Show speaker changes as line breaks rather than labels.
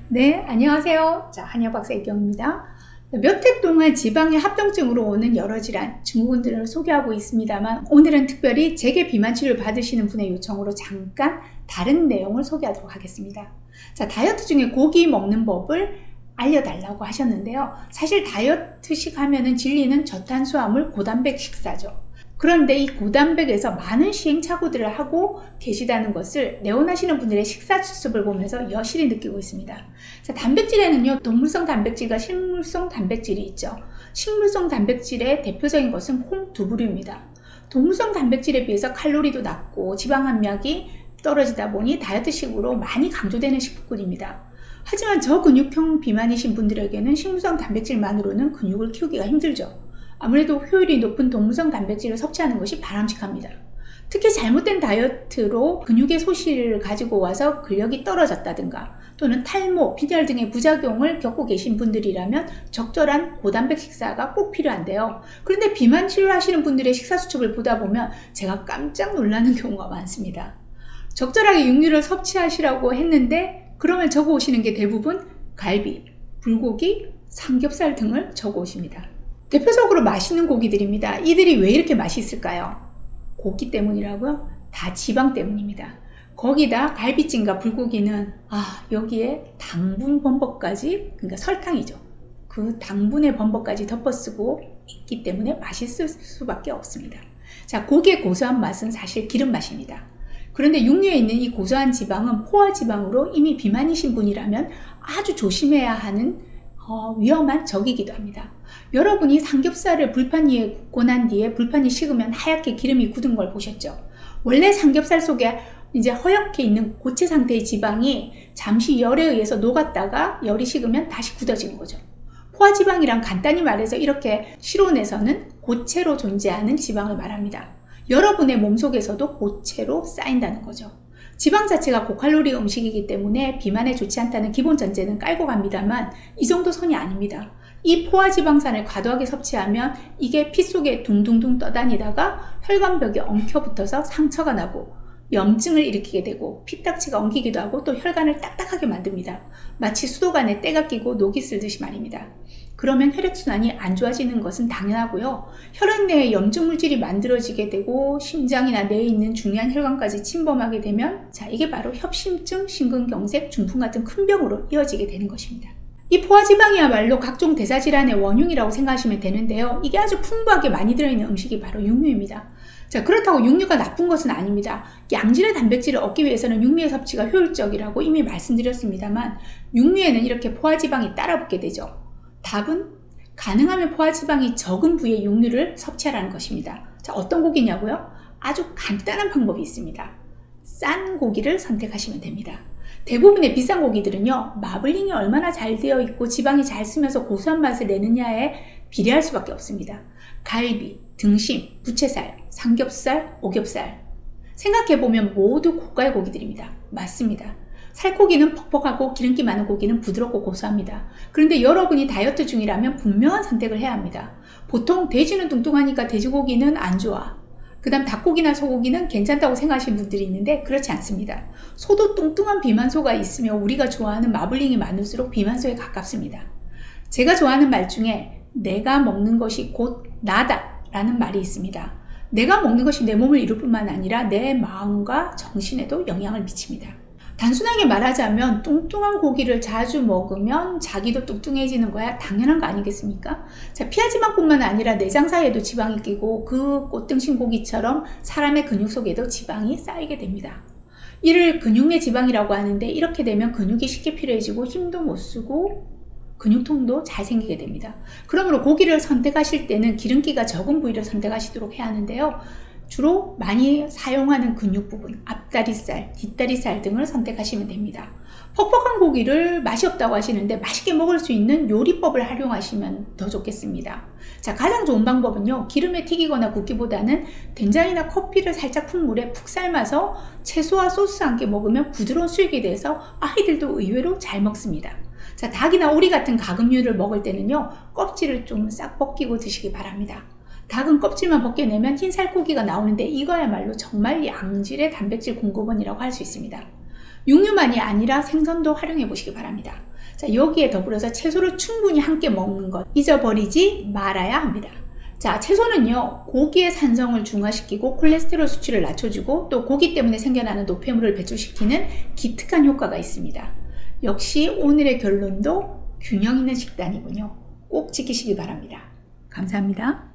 네, 안녕하세요. 자, 한의학박사 이경입니다. 몇 해 동안 지방의 합병증으로 오는 여러 질환, 증후군들을 소개하고 있습니다만 오늘은 특별히 재계 비만 치료를 받으시는 분의 요청으로 잠깐 다른 내용을 소개하도록 하겠습니다. 자, 다이어트 중에 고기 먹는 법을 알려달라고 하셨는데요. 사실 다이어트식 하면은 진리는 저탄수화물 고단백 식사죠. 그런데 이 고단백에서 많은 시행착오들을 하고 계시다는 것을 내원하시는 분들의 식사 수습을 보면서 여실히 느끼고 있습니다. 자, 단백질에는요, 동물성 단백질과 식물성 단백질이 있죠. 식물성 단백질의 대표적인 것은 콩 두 부류입니다. 동물성 단백질에 비해서 칼로리도 낮고 지방 함량이 떨어지다 보니 다이어트식으로 많이 강조되는 식품군입니다. 하지만 저근육형 비만이신 분들에게는 식물성 단백질만으로는 근육을 키우기가 힘들죠. 아무래도 효율이 높은 동물성 단백질을 섭취하는 것이 바람직합니다. 특히 잘못된 다이어트로 근육의 소실을 가지고 와서 근력이 떨어졌다든가 또는 탈모, 빈혈 등의 부작용을 겪고 계신 분들이라면 적절한 고단백 식사가 꼭 필요한데요. 그런데 비만 치료하시는 분들의 식사 수첩을 보다 보면 제가 깜짝 놀라는 경우가 많습니다. 적절하게 육류를 섭취하시라고 했는데 그러면 적어 오시는 게 대부분 갈비, 불고기, 삼겹살 등을 적어 오십니다. 대표적으로 맛있는 고기들입니다. 이들이 왜 이렇게 맛있을까요? 고기 때문이라고요? 다 지방 때문입니다. 거기다 갈비찜과 불고기는 여기에 당분 범벅까지, 그러니까 설탕이죠. 그 당분의 범벅까지 덮어쓰고 있기 때문에 맛있을 수밖에 없습니다. 자, 고기의 고소한 맛은 사실 기름 맛입니다. 그런데 육류에 있는 이 고소한 지방은 포화지방으로 이미 비만이신 분이라면 아주 조심해야 하는 위험한 적이기도 합니다. 여러분이 삼겹살을 불판 위에 굽고 난 뒤에 불판이 식으면 하얗게 기름이 굳은 걸 보셨죠? 원래 삼겹살 속에 이제 허옇게 있는 고체 상태의 지방이 잠시 열에 의해서 녹았다가 열이 식으면 다시 굳어지는 거죠. 포화지방이란 간단히 말해서 이렇게 실온에서는 고체로 존재하는 지방을 말합니다. 여러분의 몸속에서도 고체로 쌓인다는 거죠. 지방 자체가 고칼로리 음식이기 때문에 비만에 좋지 않다는 기본 전제는 깔고 갑니다만 이 정도 선이 아닙니다. 이 포화지방산을 과도하게 섭취하면 이게 피 속에 둥둥둥 떠다니다가 혈관벽에 엉켜붙어서 상처가 나고 염증을 일으키게 되고 피딱지가 엉키기도 하고 또 혈관을 딱딱하게 만듭니다. 마치 수도관에 때가 끼고 녹이 슬듯이 말입니다. 그러면 혈액순환이 안 좋아지는 것은 당연하고요. 혈액 내에 염증 물질이 만들어지게 되고 심장이나 뇌에 있는 중요한 혈관까지 침범하게 되면 이게 바로 협심증, 심근경색, 중풍 같은 큰 병으로 이어지게 되는 것입니다. 이 포화지방이야말로 각종 대사질환의 원흉이라고 생각하시면 되는데요. 이게 아주 풍부하게 많이 들어있는 음식이 바로 육류입니다. 자, 그렇다고 육류가 나쁜 것은 아닙니다. 양질의 단백질을 얻기 위해서는 육류의 섭취가 효율적이라고 이미 말씀드렸습니다만 육류에는 이렇게 포화지방이 따라붙게 되죠. 답은 가능하면 포화지방이 적은 부위의 육류를 섭취하라는 것입니다. 자, 어떤 고기냐고요? 아주 간단한 방법이 있습니다. 싼 고기를 선택하시면 됩니다. 대부분의 비싼 고기들은요, 마블링이 얼마나 잘 되어 있고 지방이 잘 쓰면서 고소한 맛을 내느냐에 비례할 수밖에 없습니다. 갈비, 등심, 부채살, 삼겹살, 오겹살 생각해보면 모두 고가의 고기들입니다. 맞습니다. 살코기는 퍽퍽하고 기름기 많은 고기는 부드럽고 고소합니다. 그런데 여러분이 다이어트 중이라면 분명한 선택을 해야 합니다. 보통 돼지는 뚱뚱하니까 돼지고기는 안 좋아. 그 다음 닭고기나 소고기는 괜찮다고 생각하시는 분들이 있는데 그렇지 않습니다. 소도 뚱뚱한 비만소가 있으며 우리가 좋아하는 마블링이 많을수록 비만소에 가깝습니다. 제가 좋아하는 말 중에 내가 먹는 것이 곧 나다 라는 말이 있습니다. 내가 먹는 것이 내 몸을 이룰 뿐만 아니라 내 마음과 정신에도 영향을 미칩니다. 단순하게 말하자면 뚱뚱한 고기를 자주 먹으면 자기도 뚱뚱해지는 거야 당연한 거 아니겠습니까? 자, 피하지방뿐만 아니라 내장 사이에도 지방이 끼고 그 꽃등심 고기처럼 사람의 근육 속에도 지방이 쌓이게 됩니다. 이를 근육내 지방이라고 하는데 이렇게 되면 근육이 쉽게 필요해지고 힘도 못 쓰고 근육통도 잘 생기게 됩니다. 그러므로 고기를 선택하실 때는 기름기가 적은 부위를 선택하시도록 해야 하는데요. 주로 많이 사용하는 근육 부분, 앞다리살, 뒷다리살 등을 선택하시면 됩니다. 퍽퍽한 고기를 맛이 없다고 하시는데 맛있게 먹을 수 있는 요리법을 활용하시면 더 좋겠습니다. 자, 가장 좋은 방법은요, 기름에 튀기거나 굽기보다는 된장이나 커피를 살짝 푼 물에 푹 삶아서 채소와 소스와 함께 먹으면 부드러운 수육이 돼서 아이들도 의외로 잘 먹습니다. 자, 닭이나 오리 같은 가금류를 먹을 때는요, 껍질을 좀 싹 벗기고 드시기 바랍니다. 닭은 껍질만 벗겨내면 흰 살코기가 나오는데 이거야말로 정말 양질의 단백질 공급원이라고 할 수 있습니다. 육류만이 아니라 생선도 활용해 보시기 바랍니다. 자, 여기에 더불어서 채소를 충분히 함께 먹는 것 잊어버리지 말아야 합니다. 자, 채소는요, 고기의 산성을 중화시키고 콜레스테롤 수치를 낮춰주고 또 고기 때문에 생겨나는 노폐물을 배출시키는 기특한 효과가 있습니다. 역시 오늘의 결론도 균형 있는 식단이군요. 꼭 지키시기 바랍니다. 감사합니다.